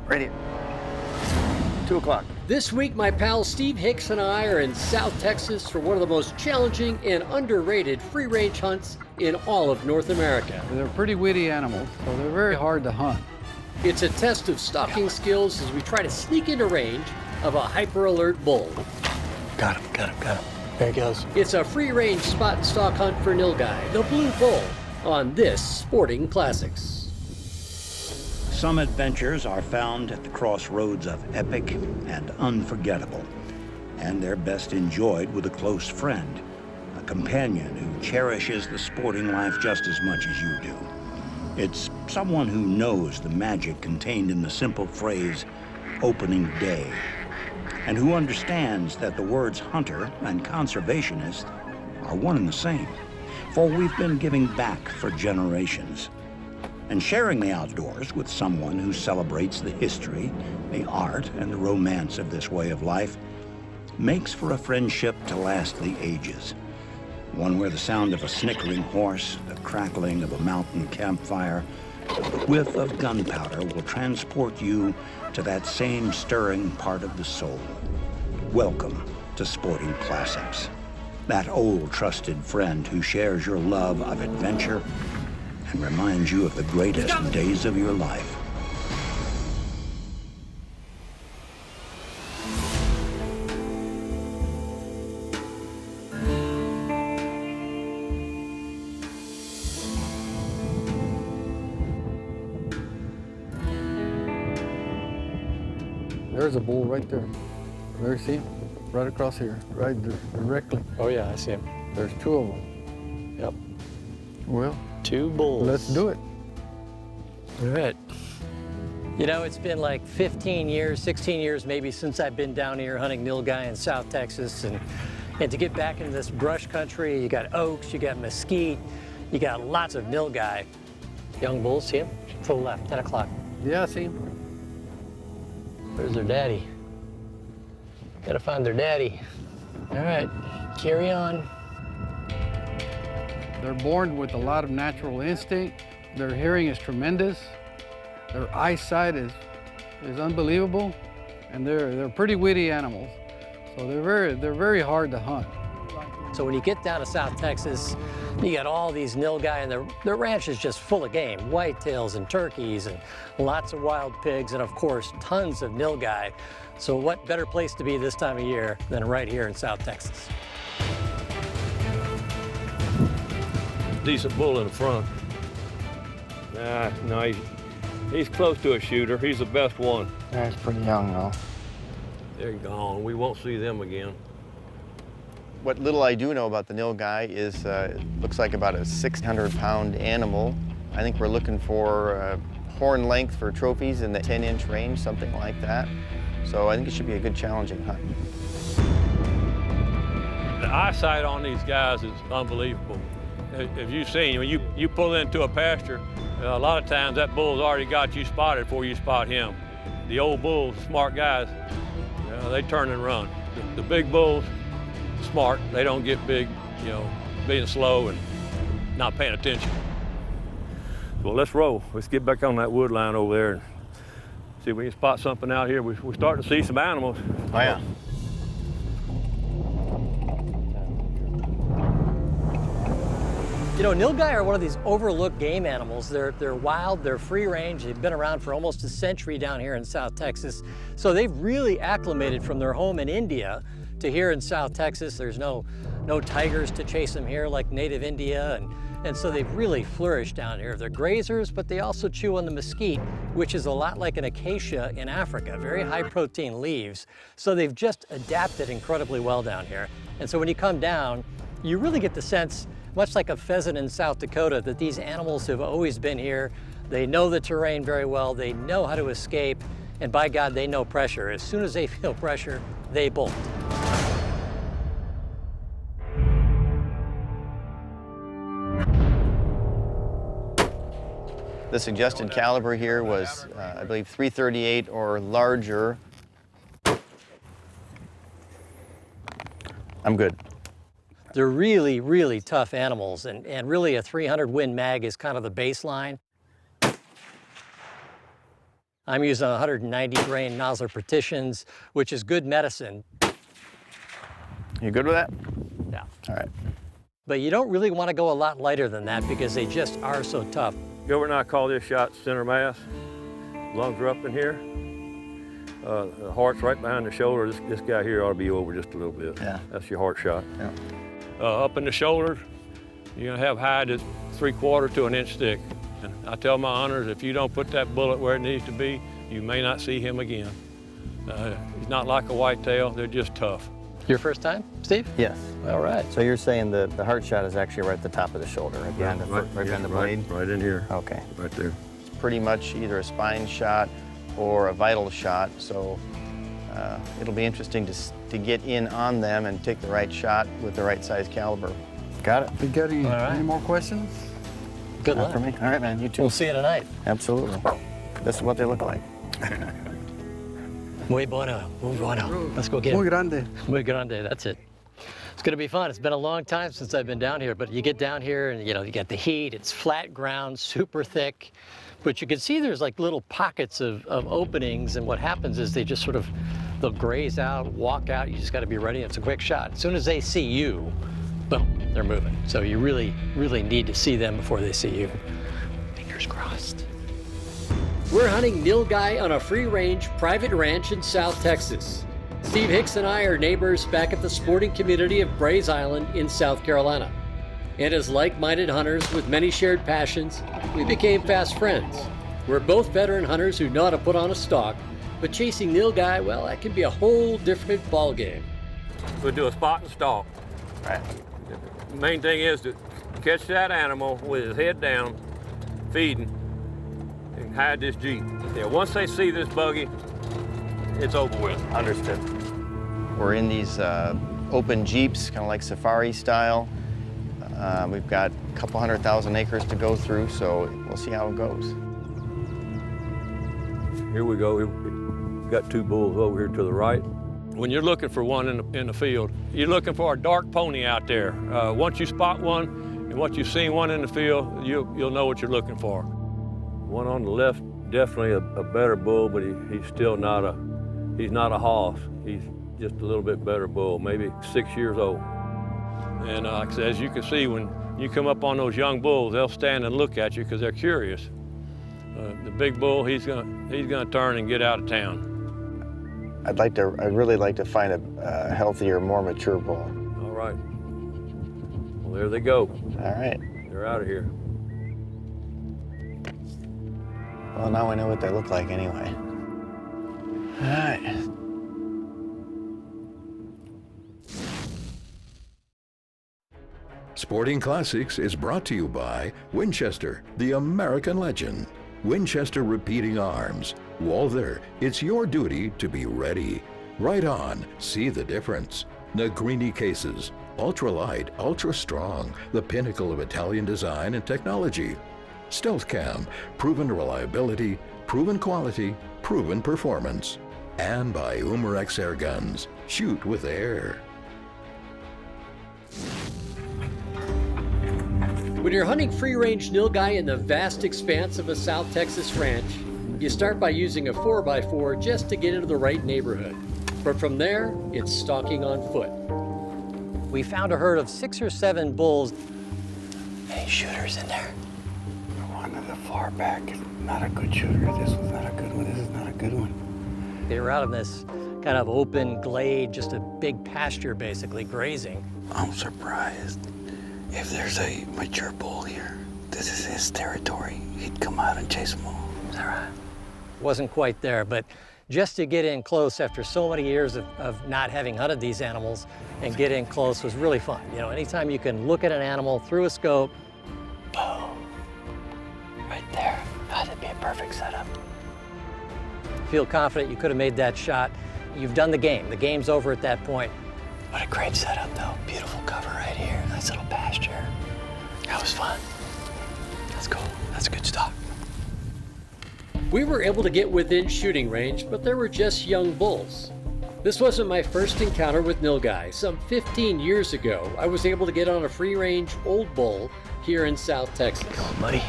Right here. 2 o'clock. This week, my pal Steve Hicks and I are in South Texas for one of the most challenging and underrated free-range hunts in all of North America. They're pretty witty animals, so they're very hard to hunt. It's a test of stalking skills as we try to sneak into range of a hyper-alert bull. Got him. There he goes. It's a free-range spot and stalk hunt for Nilgai, the blue bull, on this Sporting Classics. Some adventures are found at the crossroads of epic and unforgettable, and they're best enjoyed with a close friend, a companion who cherishes the sporting life just as much as you do. It's someone who knows the magic contained in the simple phrase, opening day, and who understands that the words hunter and conservationist are one and the same, for we've been giving back for generations. And sharing the outdoors with someone who celebrates the history, the art, and the romance of this way of life makes for a friendship to last the ages. One where the sound of a snickering horse, the crackling of a mountain campfire, the whiff of gunpowder will transport you to that same stirring part of the soul. Welcome to Sporting Classics. That old trusted friend who shares your love of adventure and reminds you of the greatest days of your life. There's a bull right there. There, see him? Right across here, right directly. Oh yeah, I see him. There's 2 of them. Yep. Well, 2 bulls. let's do it. All right. You know, it's been like 15 years, 16 years maybe since I've been down here hunting Nilgai in South Texas. And to get back into this brush country, you got oaks, you got mesquite, you got lots of Nilgai. Young bulls, see him? Full left, 10 o'clock. Yeah, I see him. Where's their daddy? Gotta find their daddy. All right, carry on. They're born with a lot of natural instinct. Their hearing is tremendous. Their eyesight is unbelievable, and they're pretty witty animals. So they're very hard to hunt. So when you get down to South Texas, you got all these Nilgai, and their ranch is just full of game, whitetails and turkeys and lots of wild pigs, and of course, tons of Nilgai. So what better place to be this time of year than right here in South Texas? Decent bull in the front. No, he's close to a shooter. He's the best one. That's pretty young, though. They're gone. We won't see them again. What little I do know about the Nilgai is it looks like about a 600-pound animal. I think we're looking for horn length for trophies in the 10-inch range, something like that. So I think it should be a good challenging hunt. The eyesight on these guys is unbelievable. If you've seen, when you pull into a pasture, a lot of times that bull's already got you spotted before you spot him. The old bulls, smart guys, they turn and run. The big bulls, smart, they don't get big, being slow and not paying attention. Well, let's roll. Let's get back on that wood line over there and see if we can spot something out here. We're starting to see some animals. Oh, yeah. You know, Nilgai are one of these overlooked game animals. They're wild, they're free range. They've been around for almost a century down here in South Texas. So they've really acclimated from their home in India to here in South Texas. There's no tigers to chase them here like native India, and so they've really flourished down here. They're grazers, but they also chew on the mesquite, which is a lot like an acacia in Africa, very high protein leaves. So they've just adapted incredibly well down here. And so when you come down, you really get the sense, much like a pheasant in South Dakota, that these animals have always been here. They know the terrain very well, they know how to escape, and by God, they know pressure. As soon as they feel pressure, they bolt. The suggested caliber here was, I believe, .338 or larger. I'm good. They're really, really tough animals, and really a 300 Win Mag is kind of the baseline. I'm using 190 grain nozzler partitions, which is good medicine. You good with that? Yeah. All right. But you don't really want to go a lot lighter than that because they just are so tough. Gilbert and I call this shot center mass. Lungs are up in here. The heart's right behind the shoulder. This guy here ought to be over just a little bit. Yeah. That's your heart shot. Yeah. Up in the shoulders, you're gonna have hide that's 3/4 to an inch thick. And I tell my hunters, if you don't put that bullet where it needs to be, you may not see him again. He's not like a whitetail, they're just tough. Your first time, Steve? Yes. All right. So you're saying the heart shot is actually right at the top of the shoulder, right behind the foot, right behind the blade? Right in here. Okay. Right there. It's pretty much either a spine shot or a vital shot, so it'll be interesting to get in on them and take the right shot with the right size caliber. Got it. You got any, All right. any more questions? Good Not luck. for me. All right, man. You too. We'll see you tonight. Absolutely. This is what they look like. Muy bueno, muy bueno. Let's go get Muy him. grande. Muy grande, that's it. It's gonna be fun. It's been a long time since I've been down here, but you get down here and you get the heat, it's flat ground, super thick, but you can see there's like little pockets of openings, and what happens is they just sort of, they'll graze out, walk out, you just gotta be ready. It's a quick shot. As soon as they see you, boom, they're moving. So you really, really need to see them before they see you. Fingers crossed. We're hunting Nilgai on a free-range private ranch in South Texas. Steve Hicks and I are neighbors back at the sporting community of Brays Island in South Carolina. And as like-minded hunters with many shared passions, we became fast friends. We're both veteran hunters who know how to put on a stalk, but chasing Nilgai, well, that can be a whole different ballgame. We'll do a spot and stalk. Right. The main thing is to catch that animal with his head down, feeding, and hide this Jeep. Yeah, once they see this buggy, it's over with. Understood. We're in these open Jeeps, kind of like safari style. We've got a couple 100,000 acres to go through, so we'll see how it goes. Here we go. We've got two bulls over here to the right. When you're looking for one in the field, you're looking for a dark pony out there. Once you spot one, and once you've seen one in the field, you'll know what you're looking for. One on the left, definitely a better bull, but he's still not a hoss. He's just a little bit better bull, maybe 6 years old. And as you can see, when you come up on those young bulls, they'll stand and look at you because they're curious. The big bull, he's gonna turn and get out of town. I'd really like to find a healthier, more mature bull. All right. Well, there they go. All right. They're out of here. Well, now I know what they look like anyway. All right. Sporting Classics is brought to you by Winchester, the American legend. Winchester Repeating Arms. Walther, it's your duty to be ready. Right on, see the difference. Negrini Cases, ultra light, ultra strong, the pinnacle of Italian design and technology. Stealth Cam, proven reliability, proven quality, proven performance. And by Umarex Air Guns, shoot with air. When you're hunting free-range Nilgai in the vast expanse of a South Texas ranch, you start by using a 4x4 just to get into the right neighborhood. But from there, it's stalking on foot. We found a herd of 6 or 7 bulls. Any shooters in there? One of the far back is not a good shooter. This was not a good one. This is not a good one. They were out in this kind of open glade, just a big pasture basically, grazing. I'm surprised. If there's a mature bull here, this is his territory. He'd come out and chase them all. Is that right? Wasn't quite there, but just to get in close after so many years of not having hunted these animals and get in close was really fun. You know, anytime you can look at an animal through a scope, boom, right there. That'd be a perfect setup. Feel confident you could have made that shot. You've done the game. The game's over at that point. What a great setup, though. Beautiful cover right here. Nice little pasture. That was fun. That's cool. That's a good stock. We were able to get within shooting range, but there were just young bulls. This wasn't my first encounter with Nilgai. Some 15 years ago, I was able to get on a free-range old bull here in South Texas. Go, buddy.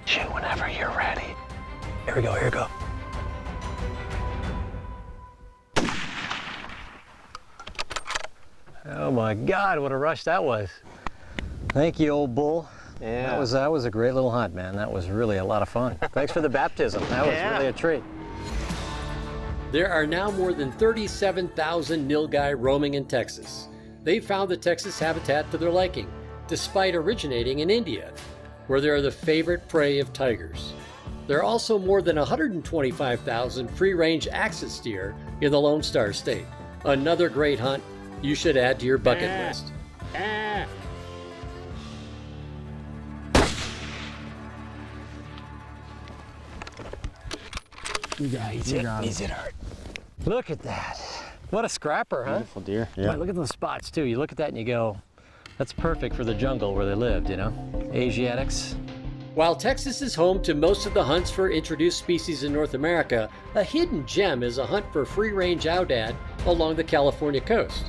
Shoot whenever you're ready. Here we go, here we go. Oh my God, what a rush that was. Thank you, old bull. Yeah. That was a great little hunt, man. That was really a lot of fun. Thanks for the baptism. That was really a treat. There are now more than 37,000 Nilgai roaming in Texas. They've found the Texas habitat to their liking, despite originating in India, where they are the favorite prey of tigers. There are also more than 125,000 free-range axis deer in the Lone Star State. Another great hunt you should add to your bucket list. He's it hard. Look at that. What a scrapper, huh? Beautiful deer. Yeah. Look at those spots too. You look at that and you go, that's perfect for the jungle where they lived, you know? Asiatics. While Texas is home to most of the hunts for introduced species in North America, a hidden gem is a hunt for free-range aoudad along the California coast.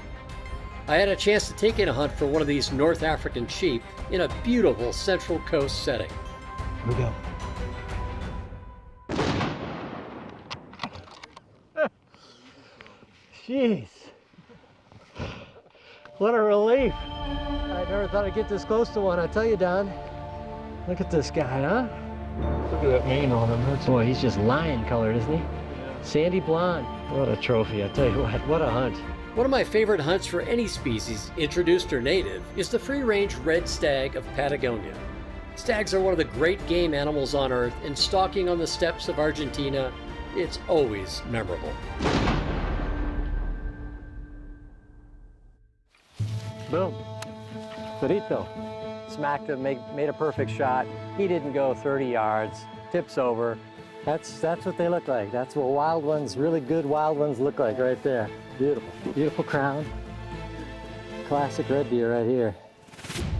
I had a chance to take in a hunt for one of these North African sheep in a beautiful Central Coast setting. Here we go. Jeez. What a relief. I never thought I'd get this close to one, I tell you, Don. Look at this guy, huh? Look at that mane on him. Boy, he's just lion colored, isn't he? Sandy blonde. What a trophy, I tell you what a hunt. One of my favorite hunts for any species, introduced or native, is the free-range red stag of Patagonia. Stags are one of the great game animals on Earth, and stalking on the steppes of Argentina, it's always memorable. Boom. Perito. Smacked him, made a perfect shot. He didn't go 30 yards, tips over. That's what they look like. That's what wild ones, really good wild ones look like right there. Beautiful, beautiful crown. Classic red deer right here.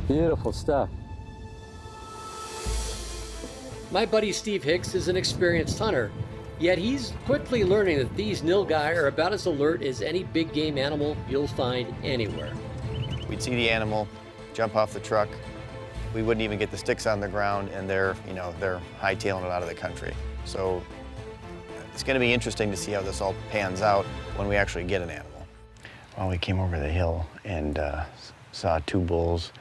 Beautiful stuff. My buddy Steve Hicks is an experienced hunter, yet he's quickly learning that these Nilgai are about as alert as any big game animal you'll find anywhere. We'd see the animal, jump off the truck. We wouldn't even get the sticks on the ground, and they're hightailing it out of the country. So it's going to be interesting to see how this all pans out when we actually get an animal. Well, we came over the hill and saw two bulls.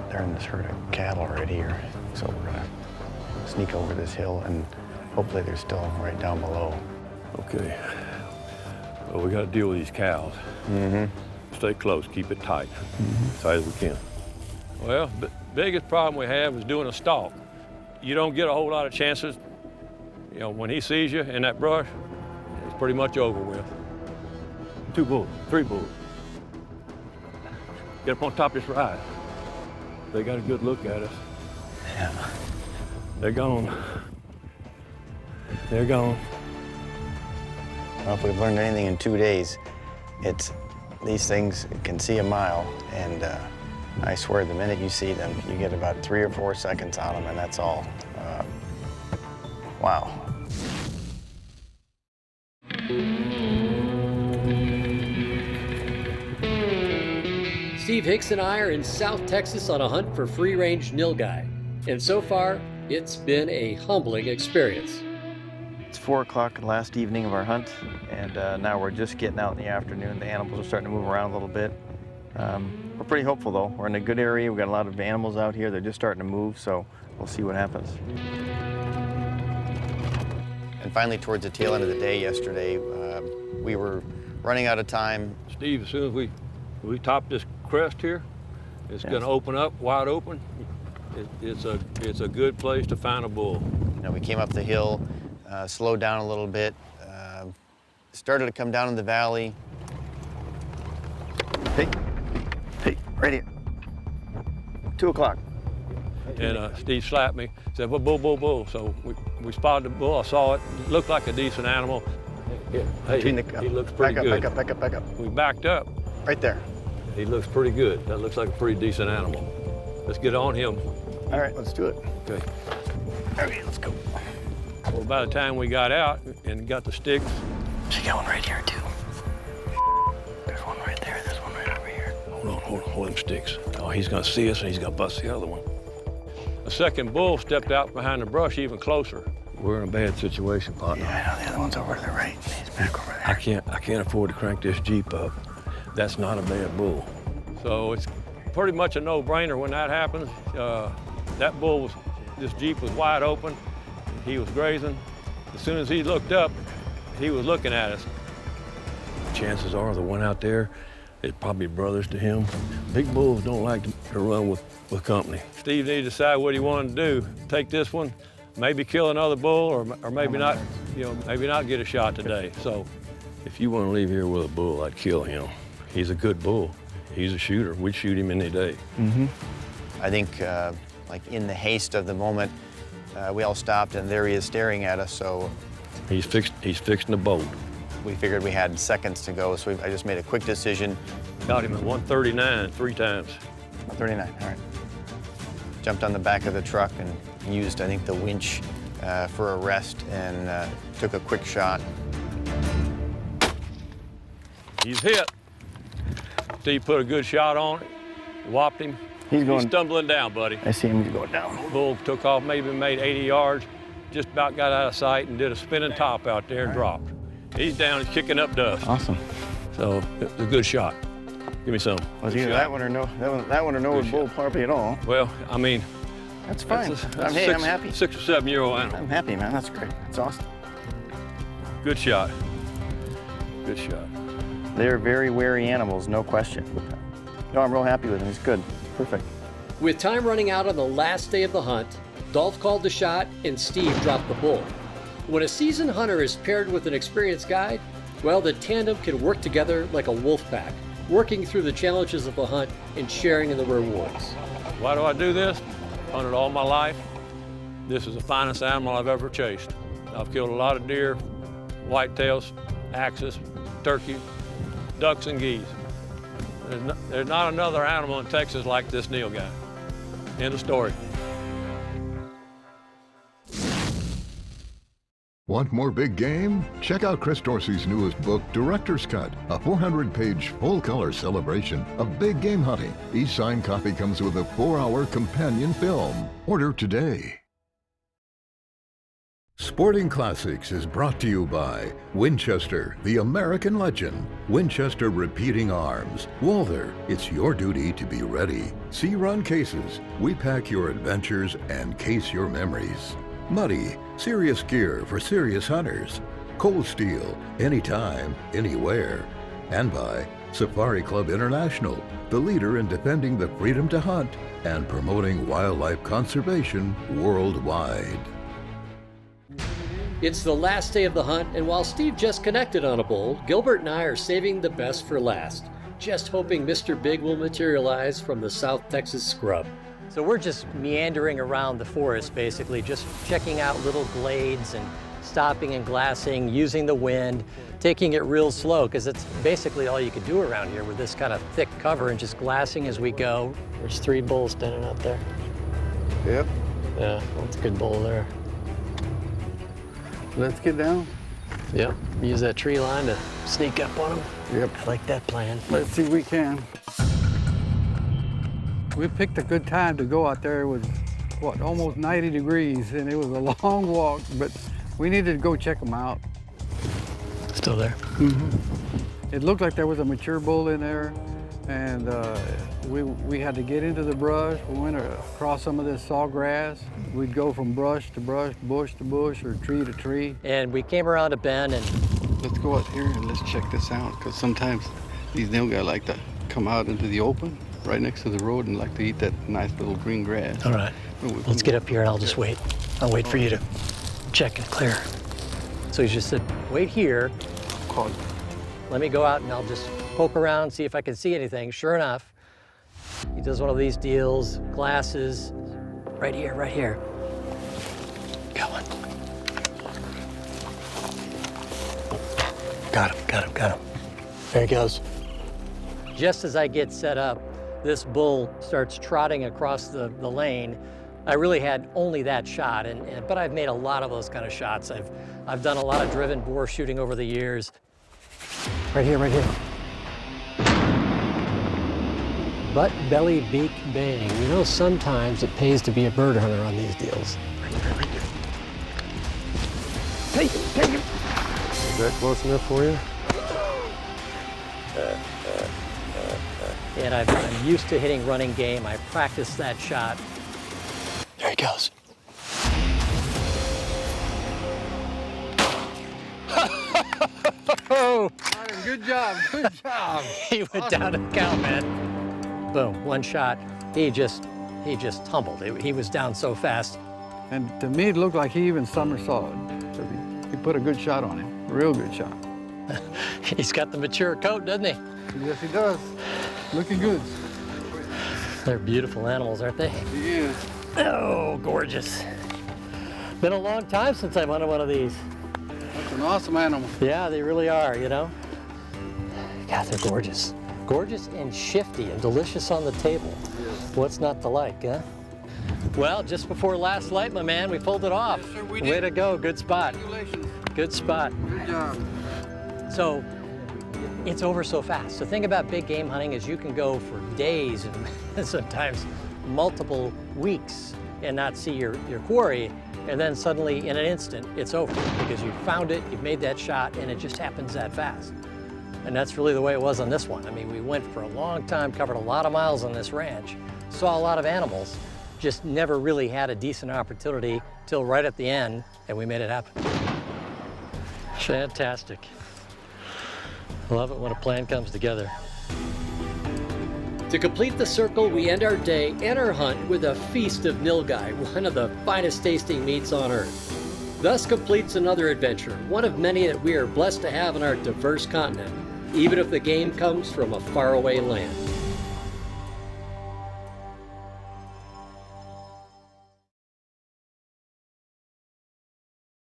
They're in this herd of cattle right here. So we're going to sneak over this hill, and hopefully they're still right down below. Okay. Well, we got to deal with these cows. Mm-hmm. Stay close, keep it tight, as tight as we can. Well, the biggest problem we have is doing a stalk. You don't get a whole lot of chances. You know, when he sees you in that brush, it's pretty much over with. 2 bulls, 3 bulls. Get up on top of this rise. They got a good look at us. Yeah. They're gone. They're gone. Well, if we've learned anything in 2 days, it's these things can see a mile, and I swear the minute you see them, you get about 3 or 4 seconds on them, and that's all. Wow. Steve Hicks and I are in South Texas on a hunt for free-range Nilgai, and so far, it's been a humbling experience. It's 4 o'clock, the last evening of our hunt, and now we're just getting out in the afternoon. The animals are starting to move around a little bit. We're pretty hopeful, though. We're in a good area. We've got a lot of animals out here. They're just starting to move, so we'll see what happens. And finally, towards the tail end of the day yesterday, we were running out of time. Steve, as soon as we top this crest here, it's going to open up wide open. It's a good place to find a bull. You know, we came up the hill, slowed down a little bit, started to come down in the valley. Hey, right here. 2 o'clock. And Steve slapped me, said, well, bull, bull, bull. So we spotted the bull. I saw it. Looked like a decent animal. Yeah, hey, he looks pretty good. Back up. We backed up. Right there. He looks pretty good. That looks like a pretty decent animal. Let's get on him. All right, let's do it. Okay. Okay, let's go. Well, by the time we got out and got the sticks. She got one right here, too. There's one right there. There's one right over here. Hold them sticks. Oh, he's gonna see us and he's gonna bust the other one. A second bull stepped out behind the brush even closer. We're in a bad situation, partner. Yeah, I know. The other one's over to the right. He's back over there. I can't afford to crank this Jeep up. That's not a bad bull. So it's pretty much a no-brainer when that happens. That bull this Jeep was wide open. He was grazing. As soon as he looked up, he was looking at us. Chances are the one out there is probably brothers to him. Big bulls don't like to run with company. Steve needed to decide what he wanted to do. Take this one, maybe kill another bull, or maybe not, maybe not get a shot today. So if you want to leave here with a bull, I'd kill him. He's a good bull. He's a shooter. We'd shoot him any day. I think, like in the haste of the moment, we all stopped, and there he is staring at us. So He's fixing the bolt. we figured we had seconds to go. So I just made a quick decision. Got him at 139 3 times. 39. All right. Jumped on the back of the truck and used, I think, the winch for a rest, and took a quick shot. He's hit. Steve put a good shot on it, whopped him. He's stumbling down, buddy. I see him going down. Bull took off, maybe made 80 yards, just about got out of sight and did a spinning top out there and dropped. He's down, he's kicking up dust. Awesome. So it was a good shot. Give me some. Was Good either shot. that one or no? That one or no Good bull shot. probably at all. Well, I mean, That's fine. that's I'm happy. 6 or 7 year old animal. I'm happy, man. That's great. That's awesome. Good shot. Good shot. They're very wary animals, no question. No, I'm real happy with him. He's good. Perfect. With time running out on the last day of the hunt, Dolph called the shot and Steve dropped the bull. When a seasoned hunter is paired with an experienced guide, well, the tandem can work together like a wolf pack, working through the challenges of the hunt and sharing in the rewards. Why do I do this? Hunted all my life. This is the finest animal I've ever chased. I've killed a lot of deer, whitetails, axis, turkey, ducks, and geese. There's not another animal in Texas like this Nilgai. End of story. Want more big game? Check out Chris Dorsey's newest book, Director's Cut, a 400-page full-color celebration of big game hunting. Each signed copy comes with a 4-hour companion film. Order today. Sporting Classics is brought to you by Winchester, the American legend. Winchester Repeating Arms. Walther, it's your duty to be ready. C-Run Cases. We pack your adventures and case your memories. Muddy, serious gear for serious hunters. Cold Steel, anytime, anywhere. And by Safari Club International, the leader in defending the freedom to hunt and promoting wildlife conservation worldwide. It's the last day of the hunt, and while Steve just connected on a bull, Gilbert and I are saving the best for last, just hoping Mr. Big will materialize from the South Texas scrub. So we're just meandering around the forest, basically, just checking out little glades and stopping and glassing, using the wind, taking it real slow, because it's basically all you could do around here with this kind of thick cover, and just glassing as we go. There's 3 bulls standing out there. Yep. Yeah, that's a good bull there. Let's get down. Yep, use that tree line to sneak up on them. Yep. I like that plan. Let's see if we can. We picked a good time to go out there. It was, what, almost 90 degrees, and it was a long walk, but we needed to go check them out. Still there? Mm-hmm. It looked like there was a mature bull in there, and we had to get into the brush. We went across some of this sawgrass. We'd go from brush to brush, bush to bush, or tree to tree. And we came around a bend, and Let's go out here and let's check this out, because sometimes these nilgai like to come out into the open, right next to the road, and like to eat that nice little green grass. all right, let's get up here and I'll just wait. I'll wait for you to check and clear. So he just said, wait here. Let me go out and I'll just poke around, see if I can see anything. Sure enough, he does one of these deals, glasses, right here, right here. Got one. Got him. There he goes. Just as I get set up, this bull starts trotting across the lane. I really had only that shot, but I've made a lot of those kind of shots. I've done a lot of driven boar shooting over the years. Right here. Butt, belly, beak, bang. You know, sometimes it pays to be a bird hunter on these deals. Right here. Take him. Is that close enough for you? And I'm used to hitting running game. I practiced that shot. There he goes. Oh! Good job, good job. He went down to the count, man. Boom, one shot. He just tumbled. He was down so fast. And to me, it looked like he even somersaulted. So he put a good shot on him, a real good shot. He's got the mature coat, doesn't he? Yes, he does. Looking good. They're beautiful animals, aren't they? Yeah. Oh, gorgeous. Been a long time since I've hunted one of these. That's an awesome animal. Yeah, they really are, you know? God, they're gorgeous. Gorgeous and shifty and delicious on the table. What's not to like, huh? Well, just before last light, my man, we pulled it off. Yes, sir, we Way did. to go, good spot. Congratulations. Good spot. Good job. So, it's over so fast. The thing about big game hunting is you can go for days and sometimes multiple weeks and not see your quarry, and then suddenly in an instant it's over because you found it, you've made that shot, and it just happens that fast. And that's really the way it was on this one. I mean, we went for a long time, covered a lot of miles on this ranch, saw a lot of animals, just never really had a decent opportunity till right at the end, and we made it happen. Fantastic. I love it when a plan comes together. To complete the circle, we end our day and our hunt with a feast of Nilgai, one of the finest tasting meats on earth. Thus completes another adventure, one of many that we are blessed to have on our diverse continent, even if the game comes from a faraway land.